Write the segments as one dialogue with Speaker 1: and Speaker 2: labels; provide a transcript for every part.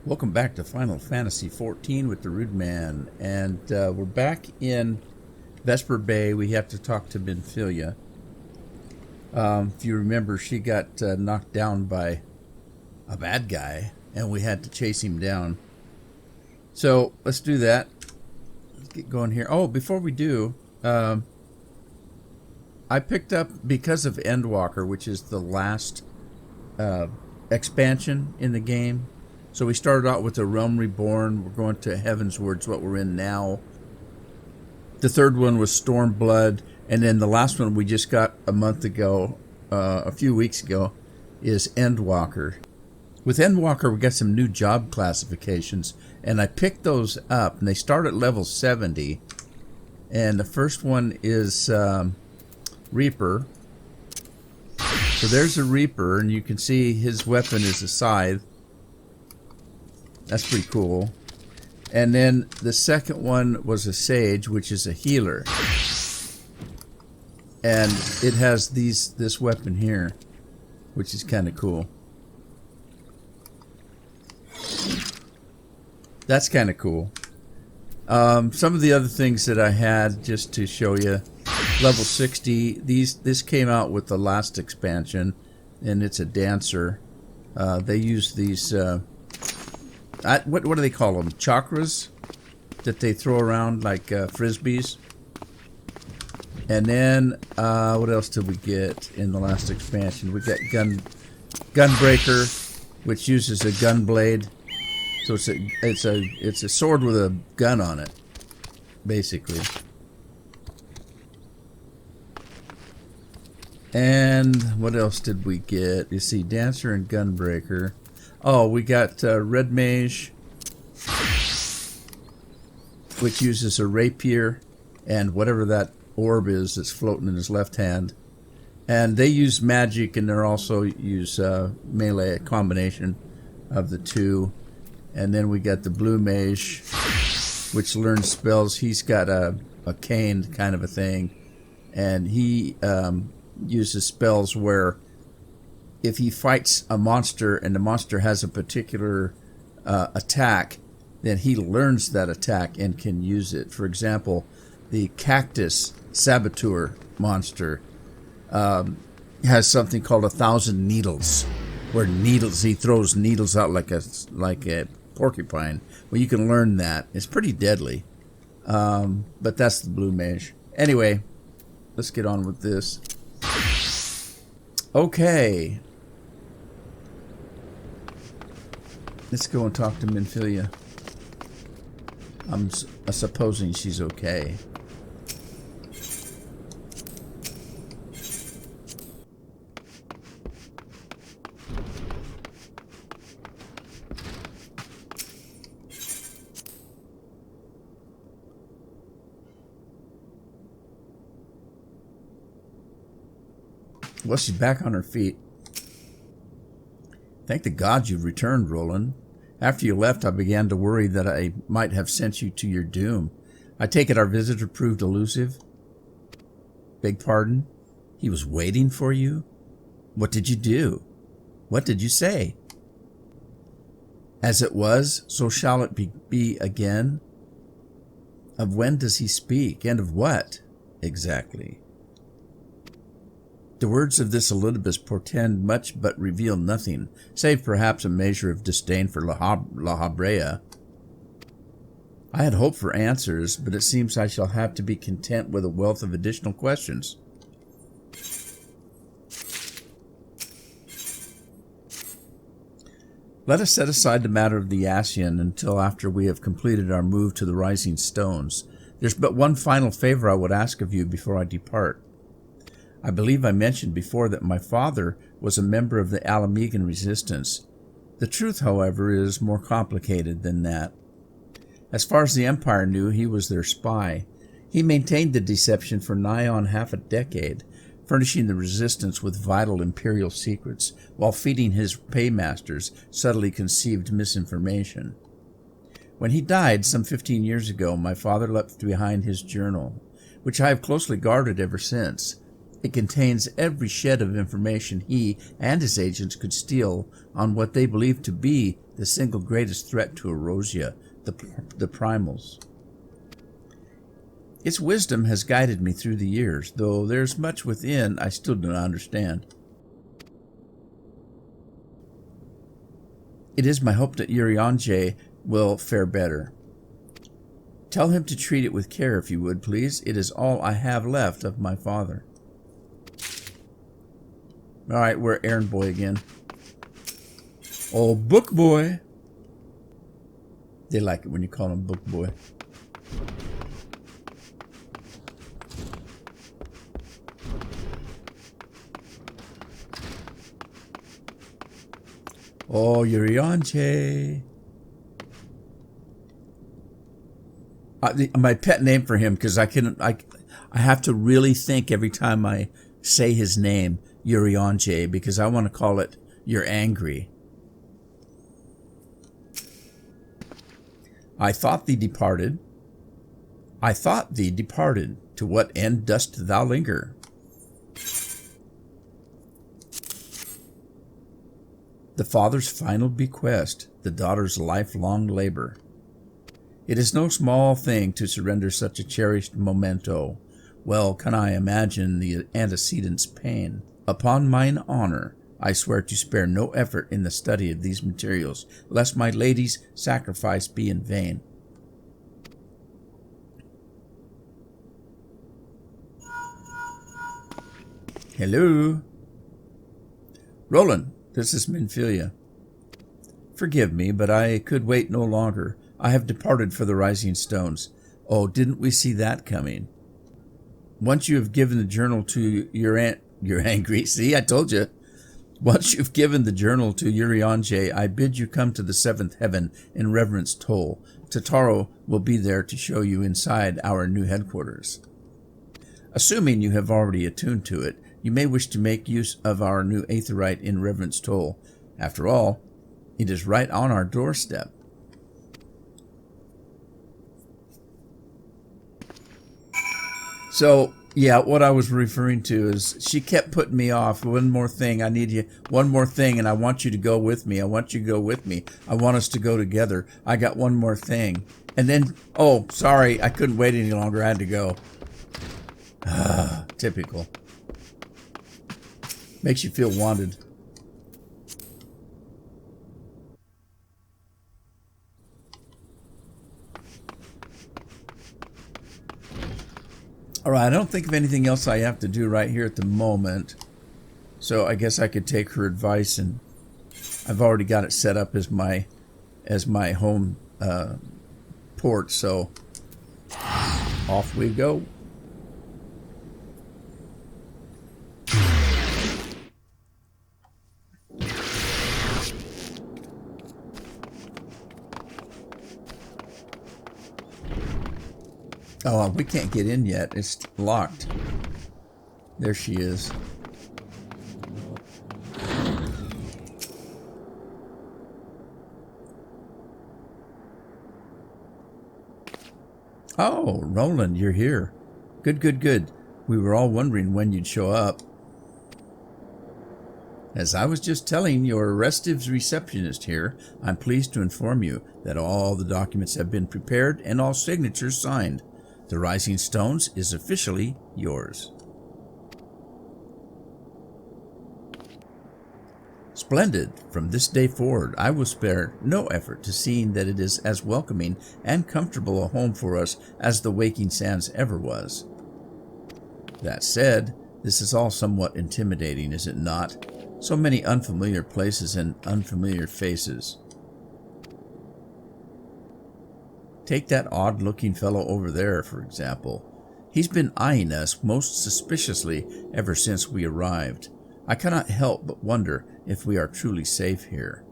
Speaker 1: Welcome back to Final Fantasy XIV with the Rude Man, and we're back in Vesper Bay. We have to talk to Minfilia. If you remember, she got knocked down by a bad guy, and we had to chase him down. So let's do that. Let's get going here. Oh, before we do, I picked up, because of Endwalker, which is the last expansion in the game. So we started out with the Realm Reborn. We're going to Heavensward, it's what we're in now. The third one was Stormblood. And then the last one we just got a month ago, a few weeks ago, is Endwalker. With Endwalker, we got some new job classifications. And I picked those up. And they start at level 70. And the first one is Reaper. So there's a Reaper. And you can see his weapon is a scythe. That's pretty cool. And then the second one was a Sage, which is a healer. And it has this weapon here, which is kind of cool. That's kind of cool. Some of the other things that I had, just to show you. Level 60. This came out with the last expansion, and it's a dancer. They use these... what do they call them? Chakras that they throw around like frisbees. And then what else did we get in the last expansion? We got Gunbreaker, which uses a gun blade. So it's a sword with a gun on it, basically. And what else did we get? You see, Dancer and Gunbreaker. Oh, we got Red Mage, which uses a rapier and whatever that orb is that's floating in his left hand. And they use magic, and they also use melee, a combination of the two. And then we got the Blue Mage, which learns spells. He's got a cane kind of a thing. And he uses spells where if he fights a monster and the monster has a particular attack, then he learns that attack and can use it. For example, the Cactus Saboteur monster has something called 1,000 Needles, where he throws needles out like a porcupine. Well, you can learn that. It's pretty deadly, but that's the Blue Mage. Anyway, let's get on with this. Okay. Let's go and talk to Minfilia. I'm supposing she's okay. Well, she's back on her feet. Thank the gods you've returned, Roland. After you left, I began to worry that I might have sent you to your doom. I take it our visitor proved elusive? Beg pardon? He was waiting for you? What did you do? What did you say? As it was, so shall it be again? Of when does he speak, and of what, exactly? The words of this Elidibus portend much but reveal nothing, save perhaps a measure of disdain for La Habrea. I had hoped for answers, but it seems I shall have to be content with a wealth of additional questions. Let us set aside the matter of the Ascian until after we have completed our move to the Rising Stones. There's but one final favor I would ask of you before I depart. I believe I mentioned before that my father was a member of the Alamegan resistance. The truth, however, is more complicated than that. As far as the Empire knew, he was their spy. He maintained the deception for nigh on half a decade, furnishing the resistance with vital Imperial secrets, while feeding his paymasters subtly conceived misinformation. When he died some 15 years ago, my father left behind his journal, which I have closely guarded ever since. It contains every shred of information he and his agents could steal on what they believe to be the single greatest threat to Erosia, the primals. Its wisdom has guided me through the years, though there's much within I still do not understand. It is my hope that Urianger will fare better. Tell him to treat it with care, if you would, please. It is all I have left of my father. All right, we're errand boy again. Oh, book boy. They like it when you call him book boy. Oh, Urianger. My pet name for him, because I have to really think every time I say his name, Urianger, because I want to call it You're Angry. I thought thee departed. To what end dost thou linger? The father's final bequest, the daughter's lifelong labor. It is no small thing to surrender such a cherished memento. Well can I imagine the antecedent's pain. Upon mine honor, I swear to spare no effort in the study of these materials, lest my lady's sacrifice be in vain. Hello? Roland, this is Minfilia. Forgive me, but I could wait no longer. I have departed for the Rising Stones. Oh, didn't we see that coming? Once you have given the journal to You're angry. See, I told you. Once you've given the journal to Urianger, I bid you come to the 7th heaven in reverence toll. Tataro will be there to show you inside our new headquarters. Assuming you have already attuned to it, you may wish to make use of our new aetherite in reverence toll. After all, it is right on our doorstep. So, yeah, what I was referring to is she kept putting me off. One more thing, I need you. One more thing, and I want you to go with me. I want you to go with me. I want us to go together. I got one more thing. And then, oh, sorry, I couldn't wait any longer. I had to go. Typical. Makes you feel wanted. All right, I don't think of anything else I have to do right here at the moment. So I guess I could take her advice, and I've already got it set up as my home port. So off we go. Oh, we can't get in yet. It's locked. There she is. Oh, Roland, you're here. Good, good, good. We were all wondering when you'd show up. As I was just telling your restive receptionist here, I'm pleased to inform you that all the documents have been prepared and all signatures signed. The Rising Stones is officially yours. Splendid. From this day forward, I will spare no effort to seeing that it is as welcoming and comfortable a home for us as the Waking Sands ever was. That said, this is all somewhat intimidating, is it not? So many unfamiliar places and unfamiliar faces. Take that odd-looking fellow over there, for example. He's been eyeing us most suspiciously ever since we arrived. I cannot help but wonder if we are truly safe here.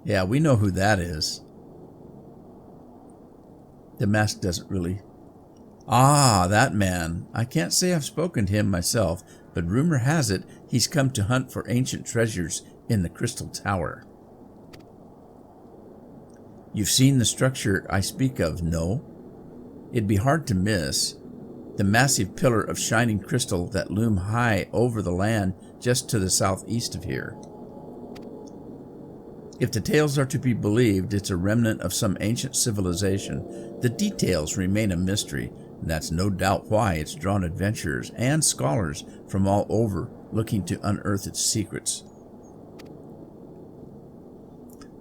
Speaker 1: Yeah, we know who that is. The mask doesn't really... Ah, that man. I can't say I've spoken to him myself, but rumor has it he's come to hunt for ancient treasures in the Crystal Tower. You've seen the structure I speak of, no? It'd be hard to miss. the massive pillar of shining crystal that loom high over the land just to the southeast of here. If the tales are to be believed, it's a remnant of some ancient civilization. The details remain a mystery, and that's no doubt why it's drawn adventurers and scholars from all over looking to unearth its secrets.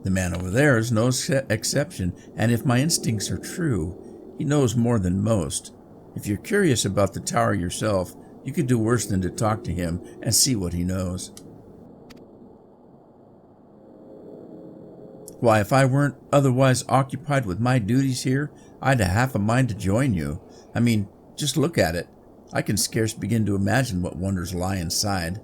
Speaker 1: The man over there is no exception, and if my instincts are true, he knows more than most. If you're curious about the tower yourself, you could do worse than to talk to him and see what he knows. Why, if I weren't otherwise occupied with my duties here, I'd have half a mind to join you. I mean, just look at it. I can scarce begin to imagine what wonders lie inside.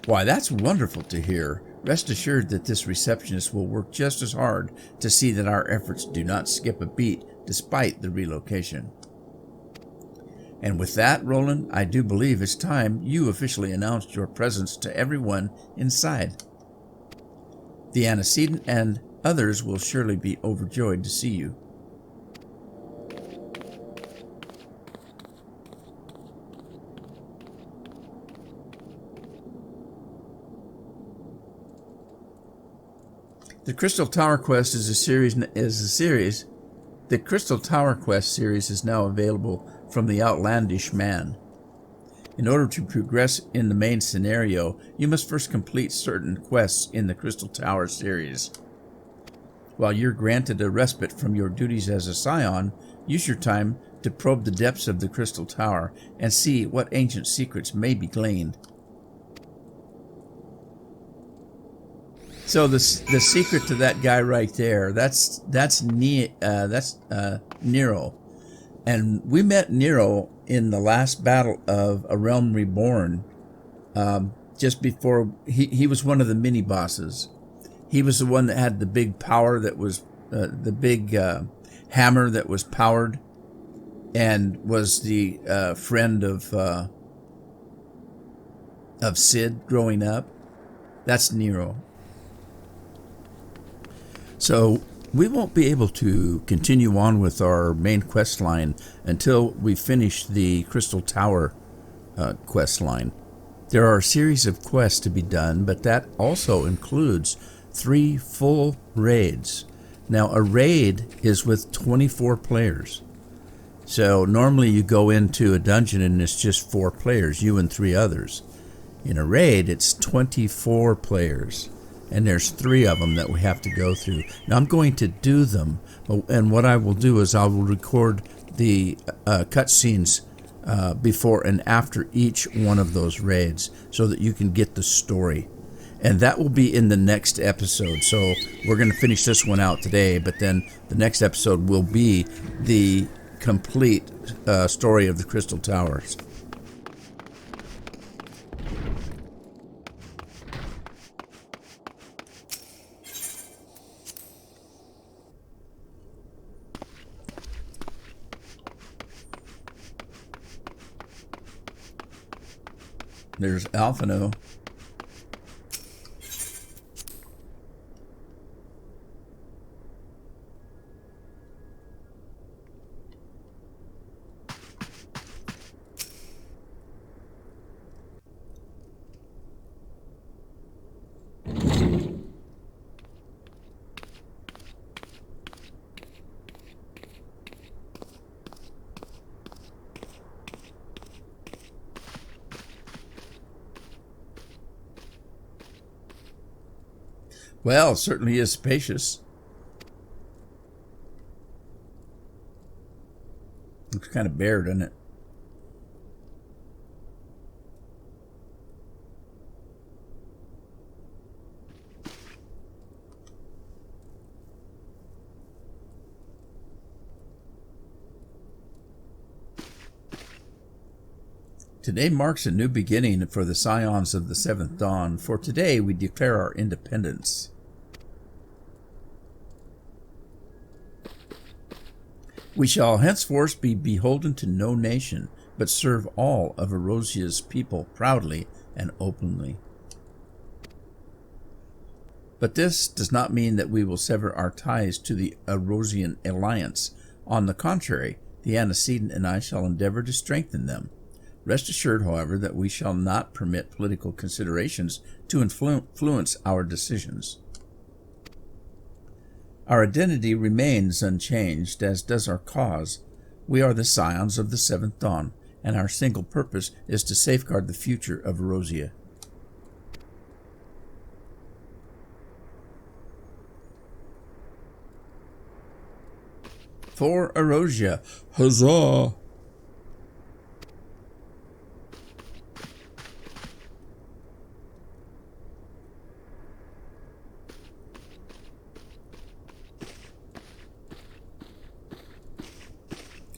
Speaker 1: Why, that's wonderful to hear. Rest assured that this receptionist will work just as hard to see that our efforts do not skip a beat despite the relocation. And with that, Roland, I do believe it's time you officially announced your presence to everyone inside. The antecedent and others will surely be overjoyed to see you. The Crystal Tower Quest is a series. The Crystal Tower Quest series is now available from the Outlandish Man. In order to progress in the main scenario, you must first complete certain quests in the Crystal Tower series. While you're granted a respite from your duties as a Scion, use your time to probe the depths of the Crystal Tower and see what ancient secrets may be gleaned. So the secret to that guy right there, that's Nero. And we met Nero in the last battle of A Realm Reborn, just before he was one of the mini bosses. He was the one that had the big power that was the big hammer that was powered, and was the friend of Sid growing up. That's Nero. So we won't be able to continue on with our main quest line until we finish the Crystal Tower quest line. There are a series of quests to be done, but that also includes 3 full raids. Now, a raid is with 24 players. So normally you go into a dungeon and it's just 4 players, you and 3 others. In a raid, it's 24 players. And there's 3 of them that we have to go through. Now, I'm going to do them, and what I will do is I will record the cutscenes before and after each one of those raids so that you can get the story. And that will be in the next episode. So we're going to finish this one out today, but then the next episode will be the complete story of the Crystal Towers. There's Alphino. Well, it certainly is spacious. Looks kind of bare, doesn't it? Today marks a new beginning for the Scions of the Seventh Dawn, for today we declare our independence. We shall henceforth be beholden to no nation, but serve all of Erosia's people proudly and openly. But this does not mean that we will sever our ties to the Erosian alliance. On the contrary, the antecedent and I shall endeavor to strengthen them. Rest assured, however, that we shall not permit political considerations to influence our decisions. Our identity remains unchanged, as does our cause. We are the scions of the Seventh Dawn, and our single purpose is to safeguard the future of Erosia. For Erosia, huzzah!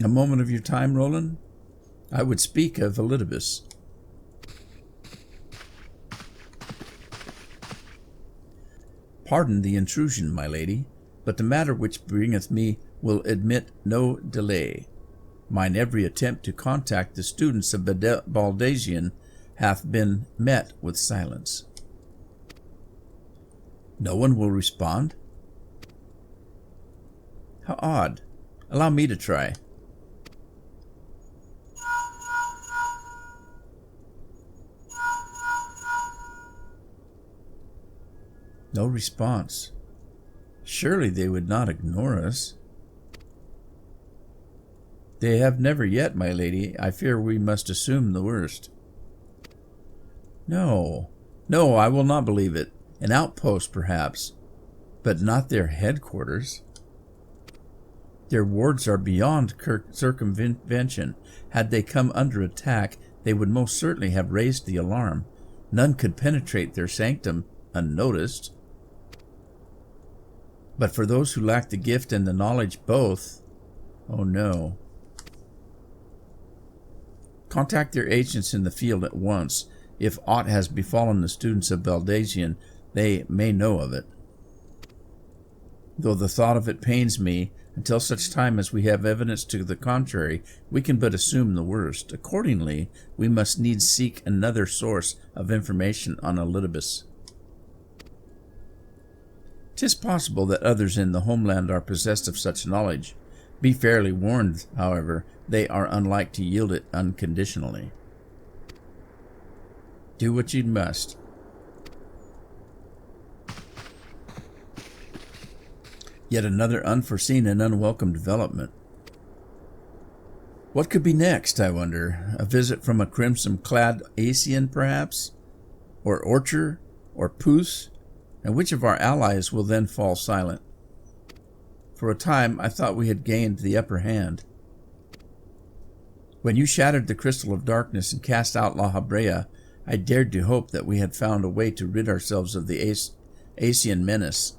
Speaker 1: A moment of your time, Roland? I would speak of Elidibus. Pardon the intrusion, my lady, but the matter which bringeth me will admit no delay. Mine every attempt to contact the students of Baldasian hath been met with silence. No one will respond? How odd. Allow me to try. No response. Surely they would not ignore us. They have never yet, my lady. I fear we must assume the worst. No, I will not believe it. An outpost, perhaps, but not their headquarters. Their wards are beyond circumvention. Had they come under attack, they would most certainly have raised the alarm. None could penetrate their sanctum unnoticed. But for those who lack the gift and the knowledge both, oh no. Contact their agents in the field at once. If aught has befallen the students of Baldasian, they may know of it. Though the thought of it pains me, until such time as we have evidence to the contrary, we can but assume the worst. Accordingly, we must needs seek another source of information on Elidibus. 'Tis possible that others in the homeland are possessed of such knowledge. Be fairly warned, however, they are unlike to yield it unconditionally. Do what you must. Yet another unforeseen and unwelcome development. What could be next, I wonder? A visit from a crimson-clad Asian, perhaps? Or Orcher? Or Puss? And which of our allies will then fall silent? For a time, I thought we had gained the upper hand. When you shattered the crystal of darkness and cast out La Habrea, I dared to hope that we had found a way to rid ourselves of the Asian menace.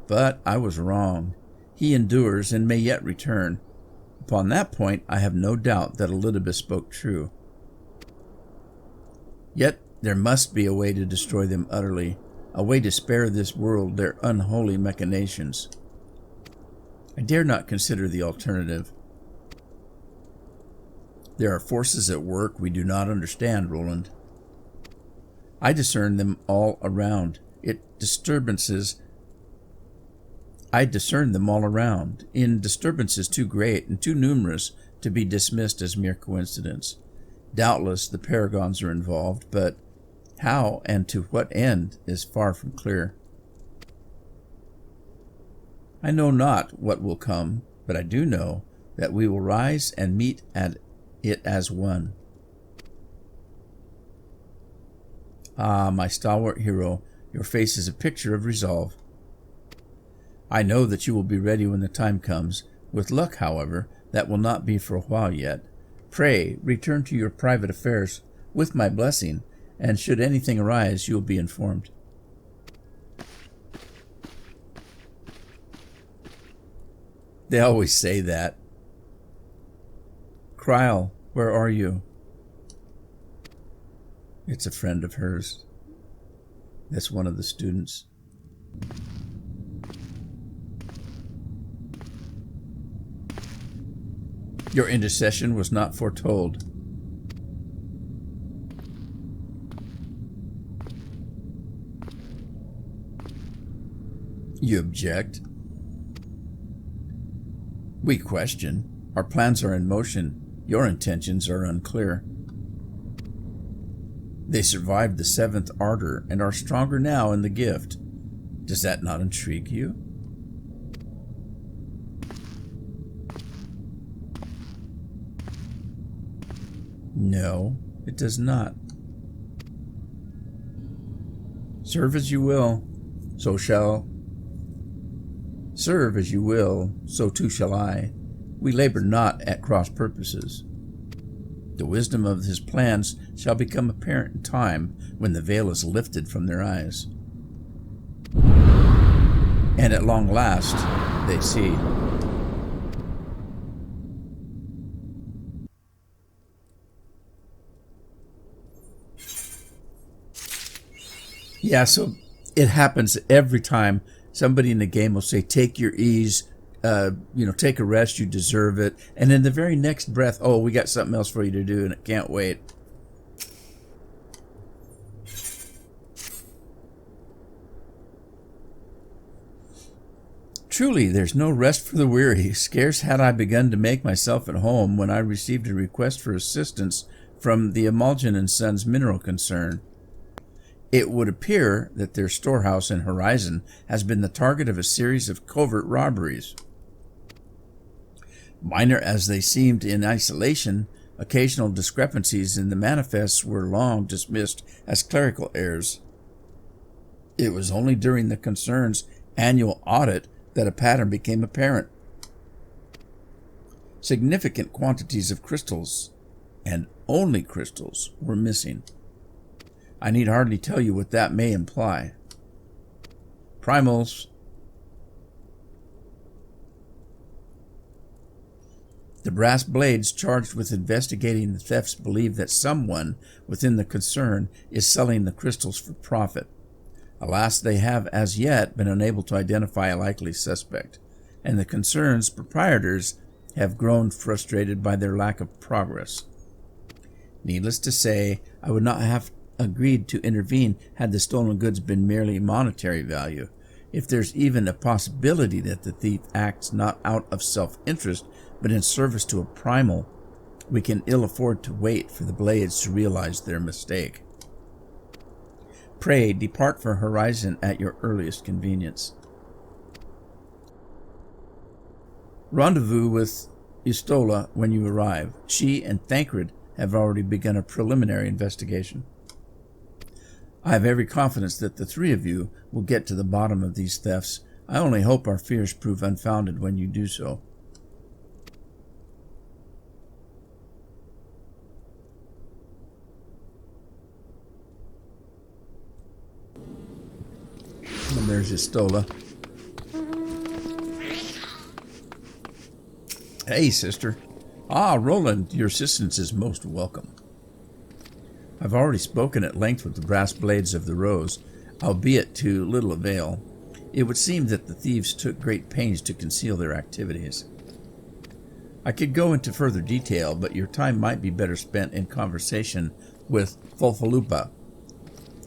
Speaker 1: But I was wrong. He endures and may yet return. Upon that point, I have no doubt that Elidibus spoke true. Yet there must be a way to destroy them utterly, a way to spare this world their unholy machinations. I dare not consider the alternative. There are forces at work we do not understand, Roland. I discern them all around. I discern them all around, in disturbances too great and too numerous to be dismissed as mere coincidence. Doubtless the paragons are involved, but how and to what end is far from clear. I know not what will come, but I do know that we will rise and meet at it as one. Ah, my stalwart hero, your face is a picture of resolve. I know that you will be ready when the time comes. With luck, however, that will not be for a while yet. Pray, return to your private affairs with my blessing, and should anything arise, you will be informed. They always say that. Kryl, where are you? It's a friend of hers. That's one of the students. Your intercession was not foretold. You object. We question. Our plans are in motion. Your intentions are unclear. They survived the seventh ardor and are stronger now in the gift. Does that not intrigue you? No, it does not. Serve as you will, so shall. Serve as you will, so too shall I. We labor not at cross purposes. The wisdom of his plans shall become apparent in time when the veil is lifted from their eyes. And at long last, they see. Yeah, so it happens every time. Somebody in the game will say, take your ease, take a rest, you deserve it. And in the very next breath, oh, we got something else for you to do and it can't wait. Truly, there's no rest for the weary. Scarce had I begun to make myself at home when I received a request for assistance from the Emulsion and Sons mineral concern. It would appear that their storehouse in Horizon has been the target of a series of covert robberies. Minor as they seemed in isolation, occasional discrepancies in the manifests were long dismissed as clerical errors. It was only during the concern's annual audit that a pattern became apparent. Significant quantities of crystals, and only crystals, were missing. I need hardly tell you what that may imply. Primals. The brass blades charged with investigating the thefts believe that someone within the concern is selling the crystals for profit. Alas, they have as yet been unable to identify a likely suspect, and the concern's proprietors have grown frustrated by their lack of progress. Needless to say, I would not have agreed to intervene had the stolen goods been merely monetary value. If there's even a possibility that the thief acts not out of self-interest, but in service to a primal, we can ill afford to wait for the blades to realize their mistake. Pray, depart for Horizon at your earliest convenience. Rendezvous with Istola when you arrive. She and Thancred have already begun a preliminary investigation. I have every confidence that the three of you will get to the bottom of these thefts. I only hope our fears prove unfounded when you do so. And there's Istola. Hey, sister. Ah, Roland, your assistance is most welcome. I've already spoken at length with the brass blades of the Rose, albeit to little avail. It would seem that the thieves took great pains to conceal their activities. I could go into further detail, but your time might be better spent in conversation with Folfalupa.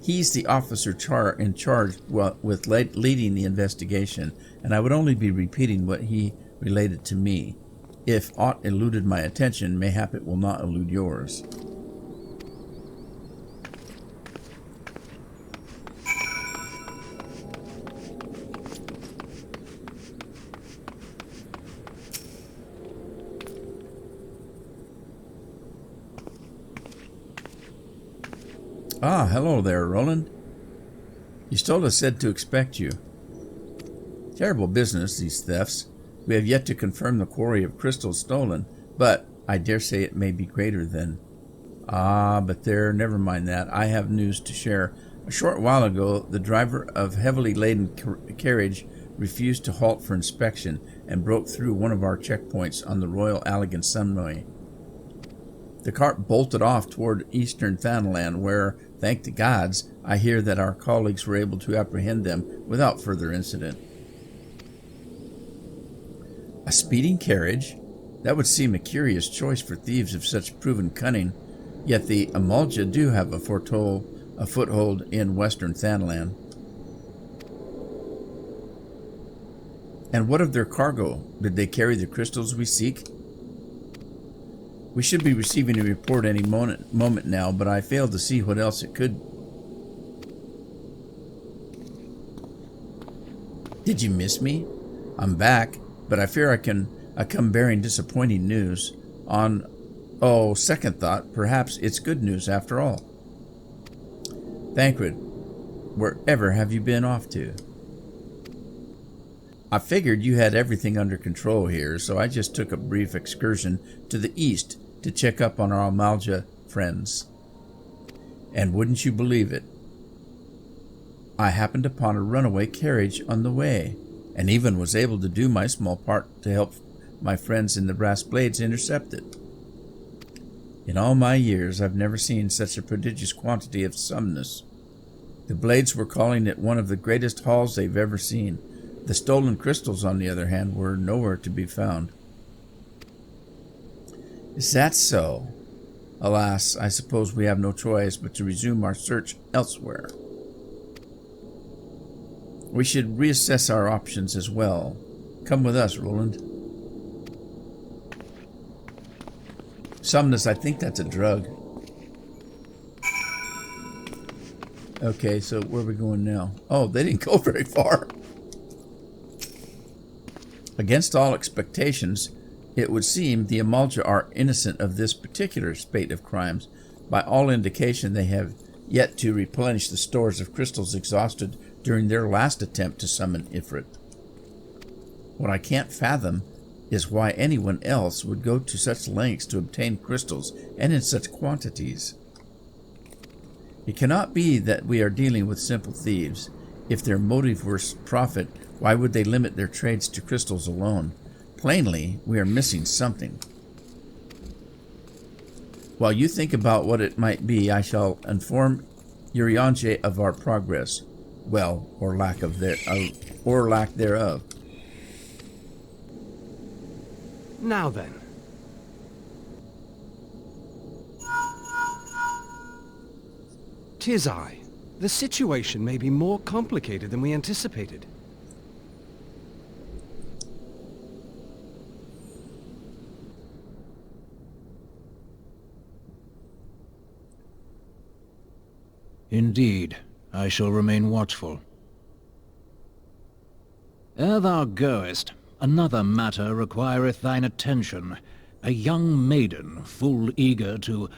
Speaker 1: He's the officer in charge with leading the investigation, and I would only be repeating what he related to me. If aught eluded my attention, mayhap it will not elude yours. Ah, hello there, Roland. Istola said to expect you. Terrible business, these thefts. We have yet to confirm the quarry of crystals stolen, but I dare say it may be greater than... Ah, but there, never mind that. I have news to share. A short while ago, the driver of heavily laden carriage refused to halt for inspection and broke through one of our checkpoints on the Royal Allegan Sumnoy. The cart bolted off toward eastern Thanalan, where, thank the gods, I hear that our colleagues were able to apprehend them without further incident. A speeding carriage? That would seem a curious choice for thieves of such proven cunning, yet the Amalja do have a foothold in western Thanalan. And what of their cargo? Did they carry the crystals we seek? We should be receiving a report any moment now, but I fail to see what else it could. Did you miss me? I'm back, but I fear I come bearing disappointing news. On second thought, perhaps it's good news after all. Thancred, wherever have you been off to? I figured you had everything under control here, so I just took a brief excursion to the east to check up on our Amalja friends. And wouldn't you believe it, I happened upon a runaway carriage on the way, and even was able to do my small part to help my friends in the Brass Blades intercept it. In all my years, I've never seen such a prodigious quantity of summness. The Blades were calling it one of the greatest hauls they've ever seen. The stolen crystals, on the other hand, were nowhere to be found. Is that so? Alas, I suppose we have no choice but to resume our search elsewhere. We should reassess our options as well. Come with us, Roland. Summness, I think that's a drug. Okay, so where are we going now? Oh, they didn't go very far. Against all expectations, it would seem the Amalja are innocent of this particular spate of crimes. By all indication, they have yet to replenish the stores of crystals exhausted during their last attempt to summon Ifrit. What I can't fathom is why anyone else would go to such lengths to obtain crystals, and in such quantities. It cannot be that we are dealing with simple thieves. If their motive were profit, why would they limit their trades to crystals alone? Plainly, we are missing something. While you think about what it might be, I shall inform Urianger of our progress. Well, or lack thereof.
Speaker 2: Now then. "'Tis I. The situation may be more complicated than we anticipated.
Speaker 3: Indeed, I shall remain watchful. Ere thou goest, another matter requireth thine attention. A young maiden, full eager to...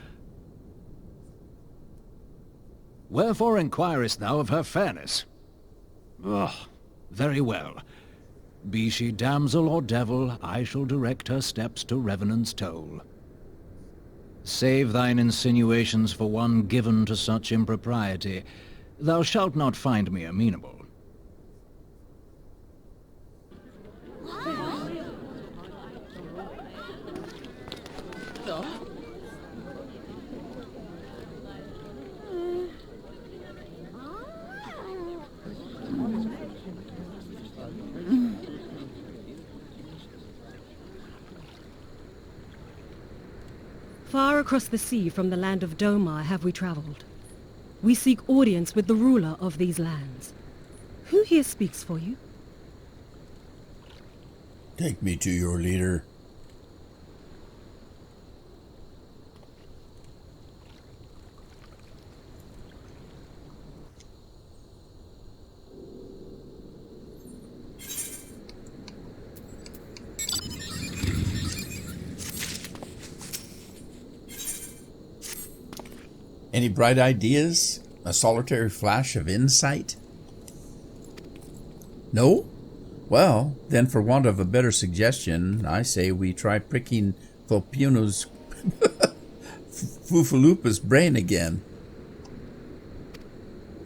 Speaker 3: Wherefore inquirest thou of her fairness? Very well. Be she damsel or devil, I shall direct her steps to Revenant's Toll. Save thine insinuations for one given to such impropriety. Thou shalt not find me amenable.
Speaker 4: Far across the sea from the land of Domar have we travelled. We seek audience with the ruler of these lands. Who here speaks for you?
Speaker 1: Take me to your leader. Any bright ideas? A solitary flash of insight? No? Well, then for want of a better suggestion, I say we try pricking Volpuno's Fufalupa's brain again.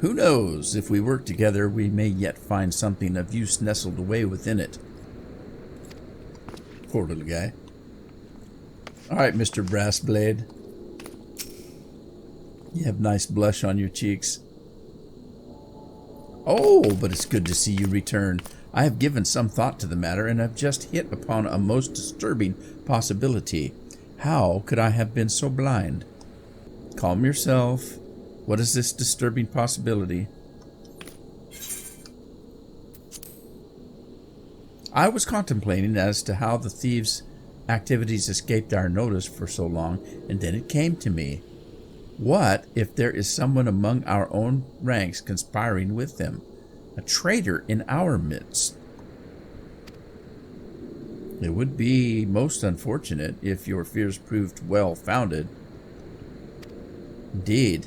Speaker 1: Who knows? If we work together, we may yet find something of use nestled away within it. Poor little guy. All right, Mr. Brassblade. You have nice blush on your cheeks. Oh, but it's good to see you return. I have given some thought to the matter, and have just hit upon a most disturbing possibility. How could I have been so blind? Calm yourself. What is this disturbing possibility? I was contemplating as to how the thieves' activities escaped our notice for so long, and then it came to me. What if there is someone among our own ranks conspiring with them? A traitor in our midst? It would be most unfortunate if your fears proved well-founded. Indeed,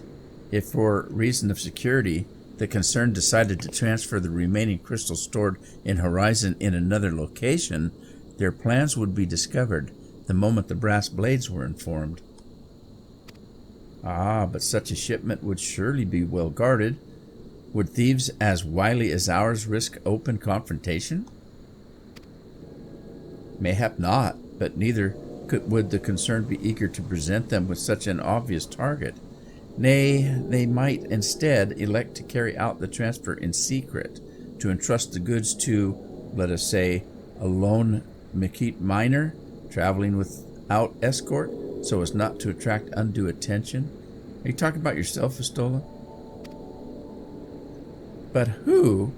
Speaker 1: if for reason of security, the concern decided to transfer the remaining crystals stored in Horizon in another location, their plans would be discovered the moment the brass blades were informed. Ah, but such a shipment would surely be well guarded. Would thieves as wily as ours risk open confrontation? Mayhap not, but neither would the concerned be eager to present them with such an obvious target. Nay, they might instead elect to carry out the transfer in secret, to entrust the goods to, let us say, a lone Makite miner traveling without escort, so as not to attract undue attention. Are you talking about yourself, Estola? But who?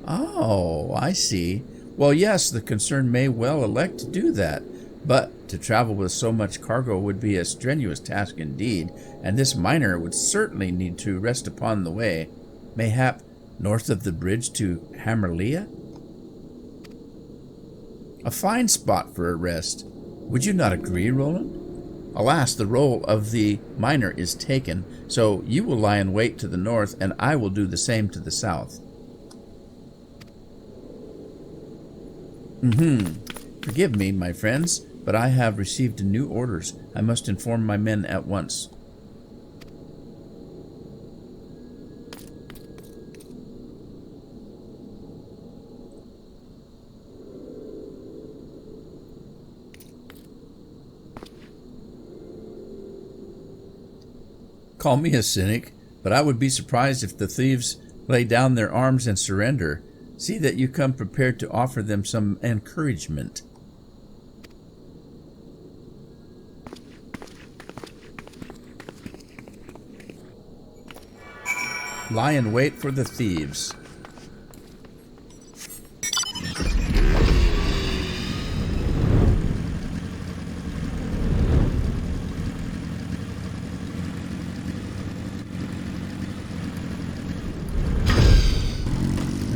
Speaker 1: Oh, I see. Well, yes, the concerned may well elect to do that, but to travel with so much cargo would be a strenuous task indeed, and this miner would certainly need to rest upon the way, mayhap north of the bridge to Hammerlia? A fine spot for a rest. Would you not agree, Roland? Alas, the role of the miner is taken, so you will lie in wait to the north, and I will do the same to the south. Forgive me, my friends, but I have received new orders. I must inform my men at once. Call me a cynic, but I would be surprised if the thieves lay down their arms and surrender. See that you come prepared to offer them some encouragement. Lie in wait for the thieves.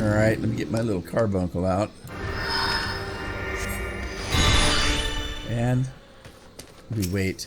Speaker 1: Alright, let me get my little carbuncle out. And we wait.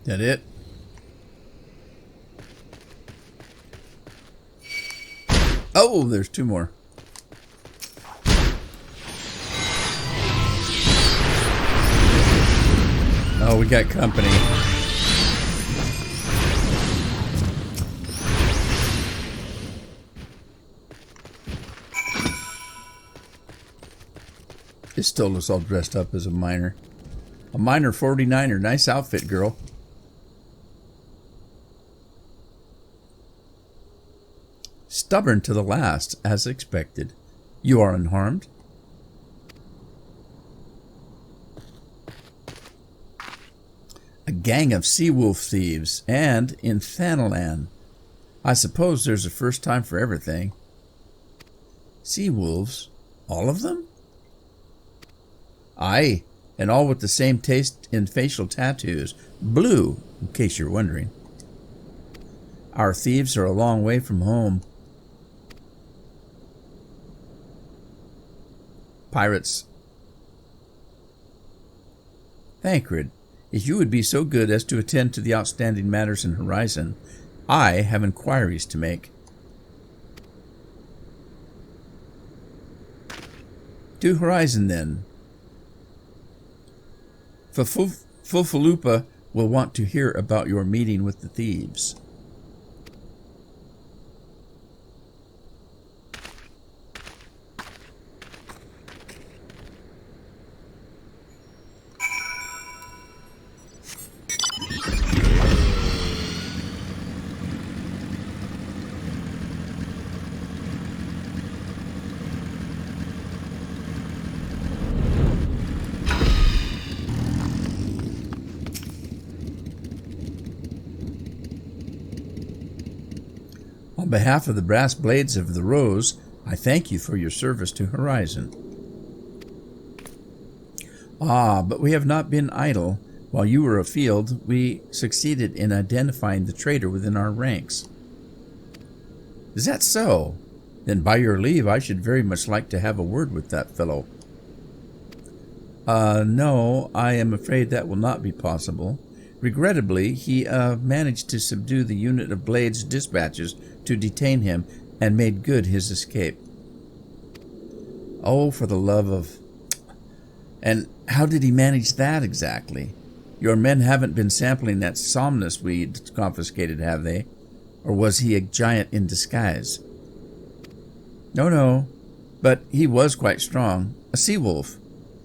Speaker 1: That it? Oh, there's two more. Oh, we got company. Istola's all dressed up as a miner. A miner 49er. Nice outfit, girl. Stubborn to the last, as expected. You are unharmed? A gang of sea-wolf thieves, and in Thanalan. I suppose there's a first time for everything. Sea-wolves? All of them? Aye, and all with the same taste in facial tattoos. Blue, in case you're wondering. Our thieves are a long way from home. Pirates. Thancred, if you would be so good as to attend to the outstanding matters in Horizon, I have inquiries to make. To Horizon, then. Fulfalupa will want to hear about your meeting with the thieves. On behalf of the brass blades of the Rose, I thank you for your service to Horizon. Ah, but we have not been idle. While you were afield, we succeeded in identifying the traitor within our ranks. Is that so? Then by your leave, I should very much like to have a word with that fellow. No, I am afraid that will not be possible. Regrettably, he managed to subdue the unit of Blade's dispatches to detain him and made good his escape. Oh, for the love of... And how did he manage that exactly? Your men haven't been sampling that somnus we confiscated, have they? Or was he a giant in disguise? No, but he was quite strong. A sea-wolf.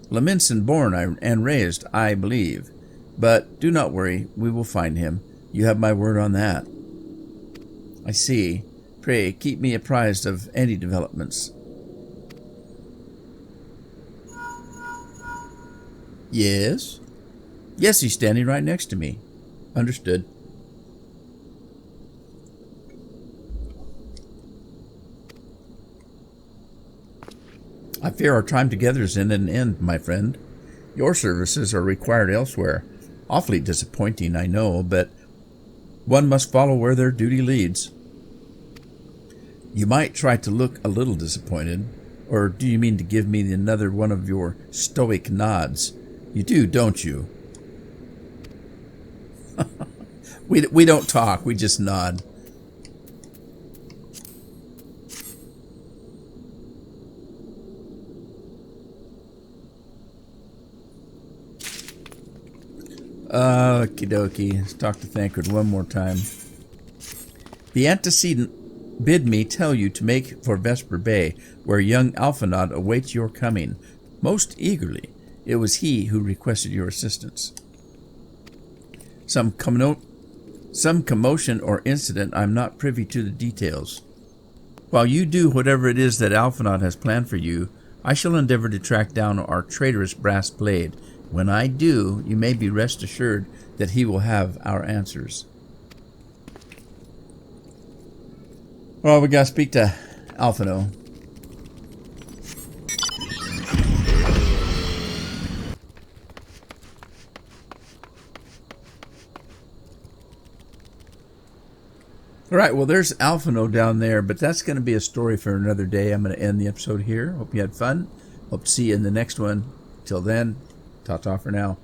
Speaker 1: Leminson born and raised, I believe. But do not worry, we will find him. You have my word on that. I see. Pray, keep me apprised of any developments. Yes? Yes, he's standing right next to me. Understood. I fear our time together is in an end, my friend. Your services are required elsewhere. Awfully disappointing, I know, but one must follow where their duty leads. You might try to look a little disappointed, or do you mean to give me another one of your stoic nods? You do, don't you? We don't talk, we just nod. Okie dokie. Let's talk to Thancred one more time. The antecedent bid me tell you to make for Vesper Bay, where young Alphinaud awaits your coming. Most eagerly. It was he who requested your assistance. Some commotion or incident, I'm not privy to the details. While you do whatever it is that Alphinaud has planned for you, I shall endeavor to track down our traitorous brass blade. When I do, you may be rest assured that he will have our answers. Well, we gotta speak to Alphinaud. Alright, well there's Alphinaud down there, but that's going to be a story for another day. I'm going to end the episode here. Hope you had fun. Hope to see you in the next one. Till then, ta-ta for now.